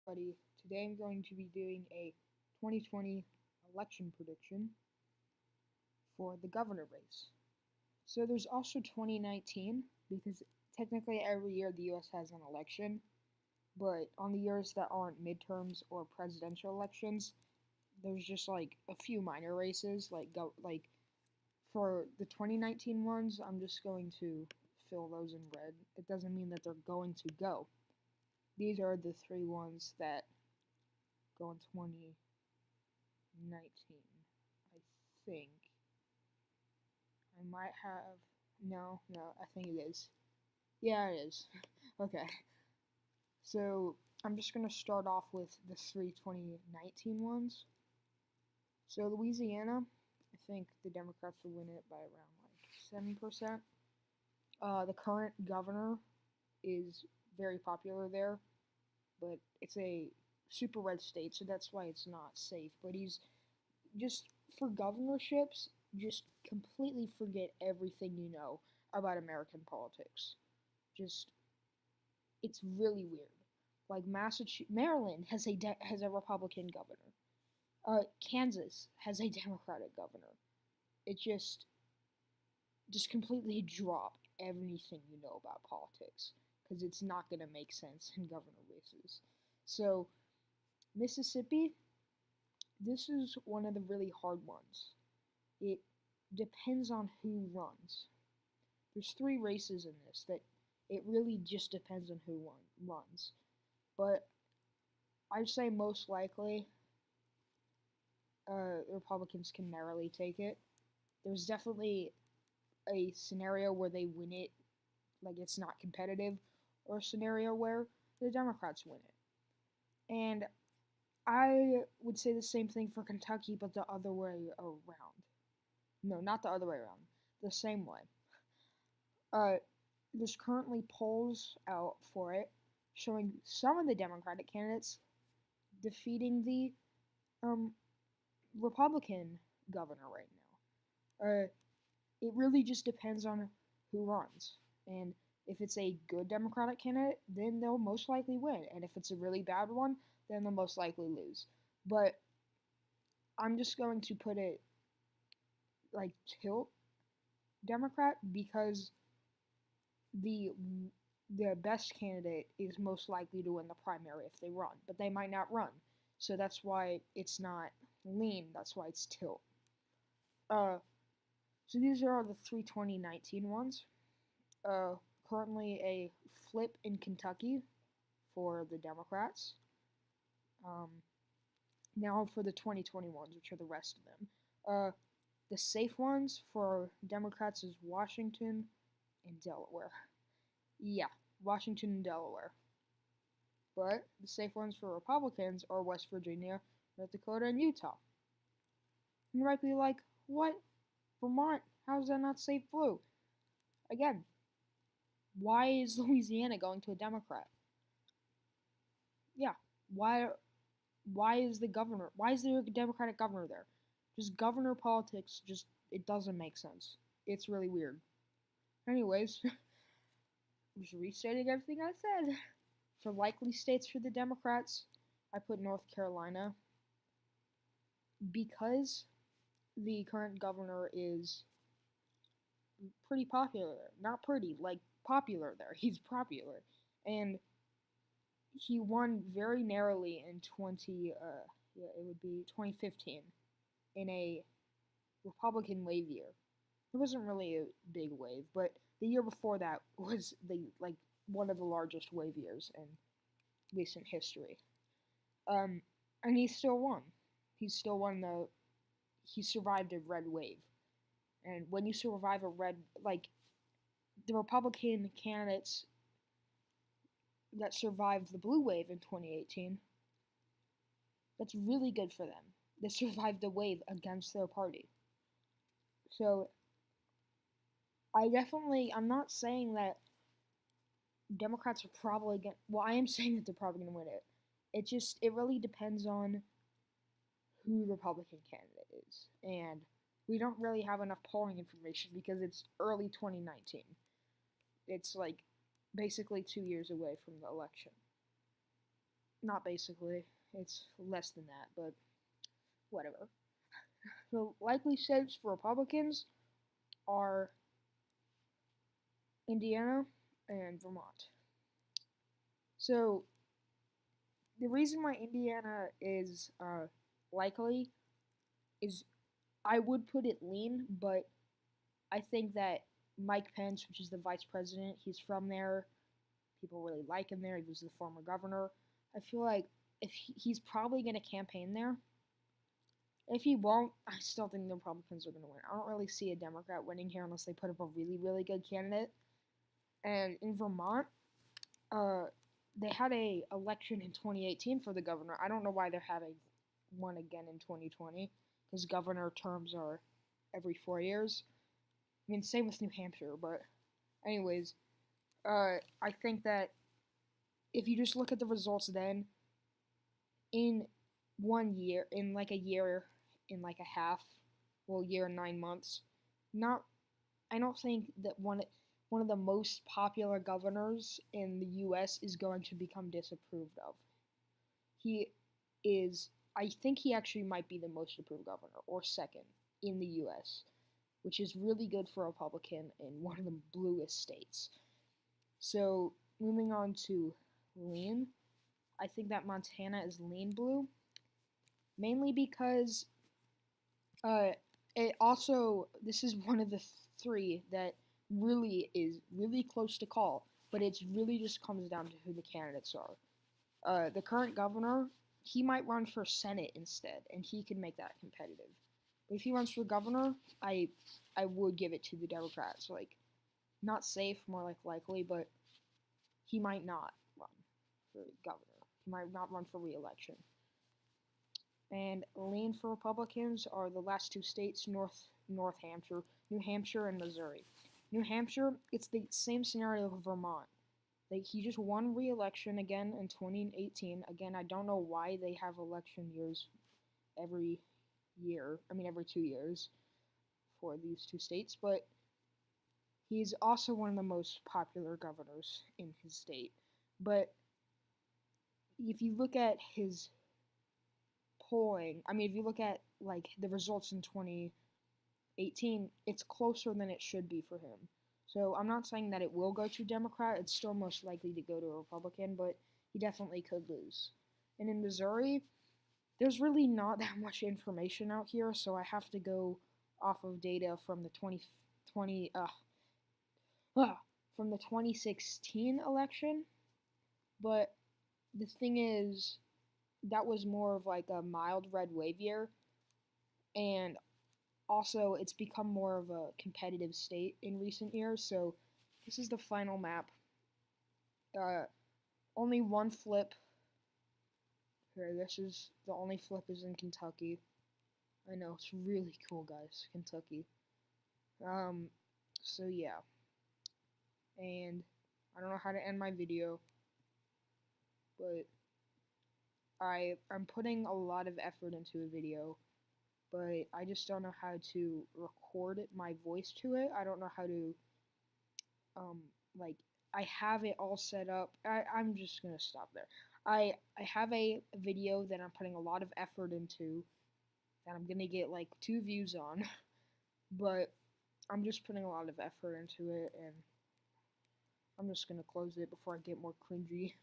Buddy. Today I'm going to be doing a 2020 election prediction for the governor race. So there's also 2019 because technically every year the US has an election, but on the years that aren't midterms or presidential elections, there's just like a few minor races like for the 2019 ones, I'm just going to fill those in red. It doesn't mean that they're going to go. These are the three ones that go in 2019. I think I might have. No, I think it is. Yeah, it is. Okay. So I'm just going to start off with the three 2019 ones. So Louisiana, I think the Democrats will win it by around like 7%. The current governor is very popular there, but it's a super red state, so that's why it's not safe. But he's just for governorships, just completely forget everything you know about American politics. Just it's really weird. Like Maryland has a Republican governor. Kansas has a Democratic governor. It just completely drop everything you know about politics because it's not going to make sense in governor races. So Mississippi, this is one of the really hard ones. It depends on who runs. There's three races in this that it really just depends on who runs. But I'd say most likely Republicans can narrowly take it. There's definitely a scenario where they win it, like it's not competitive, or a scenario where the Democrats win it. And I would say the same thing for Kentucky, but the other way around. No, not the other way around. The same way. Uh, there's currently polls out for it showing some of the Democratic candidates defeating the um, Republican governor right now. It really just depends on who runs. And if it's a good Democratic candidate, then they'll most likely win. And if it's a really bad one, then they'll most likely lose. But I'm just going to put it like tilt Democrat because the the best candidate is most likely to win the primary if they run, but they might not run. So that's why it's not lean, that's why it's tilt. Uh so these are the three 2019 ones. Uh Currently a flip in Kentucky for the Democrats. Um Now for the 2020 ones, which are the rest of them. The safe ones for Democrats is Washington and Delaware. Yeah, Washington and Delaware. But the safe ones for Republicans are West Virginia, North Dakota, and Utah. And you might be like, what? Vermont? How is that not safe blue? Again, why is Louisiana going to a Democrat? Yeah, why why is there a Democratic governor there? Just governor politics, just it doesn't make sense. It's really weird. Anyways, just restating everything I said. For likely states for the Democrats, I put North Carolina because the current governor is pretty popular there. Not pretty, like popular there. He's popular. And he won very narrowly in 2015 in a Republican wave year. It wasn't really a big wave, but the year before that was the like one of the largest wave years in recent history. Um, and he still won. He still won the. He survived a red wave, and when you survive a red, like the Republican candidates that survived the blue wave in 2018, that's really good for them. They survived the wave against their party. So I'm not saying that Democrats are probably going to, well, I am saying that they're probably going to win it. It really depends on who the Republican candidate is. And we don't really have enough polling information because it's early 2019. It's like basically 2 years away from the election. not basically. It's less than that, but whatever. The likely states for Republicans are Indiana and Vermont. So the reason why Indiana is likely is I would put it lean, but I think that Mike Pence, which is the vice president, he's from there. People really like him there. He was the former governor. I feel like if he's probably going to campaign there. If he won't, I still think the Republicans are going to win. I don't really see a Democrat winning here unless they put up a really, really good candidate. And in Vermont, they had a election in 2018 for the governor. I don't know why they're having one again in 2020 because governor terms are every 4 years. I mean, same with New Hampshire, but anyways, I think that if you just look at the results then, in 1 year, in like a year, in like a half, well, year and 9 months, I don't think that one of the most popular governors in the U.S. is going to become disapproved of. He is, I think he actually might be the most approved governor, or second, in the U.S., which is really good for a Republican in one of the bluest states. So, moving on to lean, I think that Montana is lean blue, mainly because it also, this is one of the three that really is really close to call, but it really just comes down to who the candidates are. The current governor, he might run for Senate instead, and he can make that competitive. But if he runs for governor, I would give it to the Democrats. Like, not safe, more like likely, but he might not run for governor. He might not run for re-election. And lean for Republicans are the last two states, New Hampshire, and Missouri. New Hampshire, it's the same scenario of Vermont. He just won re-election again in 2018. Again, I don't know why they have election years every 2 years for these two states, but he's also one of the most popular governors in his state. But if you look at his polling, if you look at like the results in 2018, it's closer than it should be for him. So I'm not saying that it will go to Democrat. It's still most likely to go to a Republican, but he definitely could lose. And in Missouri, there's really not that much information out here, so I have to go off of data from the 2016 election. But the thing is, that was more of like a mild red wave year, and also it's become more of a competitive state in recent years. So this is the final map. Only one flip. Here, this is the only flip is in Kentucky. I know, it's really cool, guys. Kentucky. So yeah. And I don't know how to end my video, but I'm putting a lot of effort into a video, but I just don't know how to record my voice to it. I don't know how to, I have it all set up. I'm just gonna stop there. I have a video that I'm putting a lot of effort into, that I'm gonna get like 2 views on, but I'm just putting a lot of effort into it, and I'm just gonna close it before I get more cringy.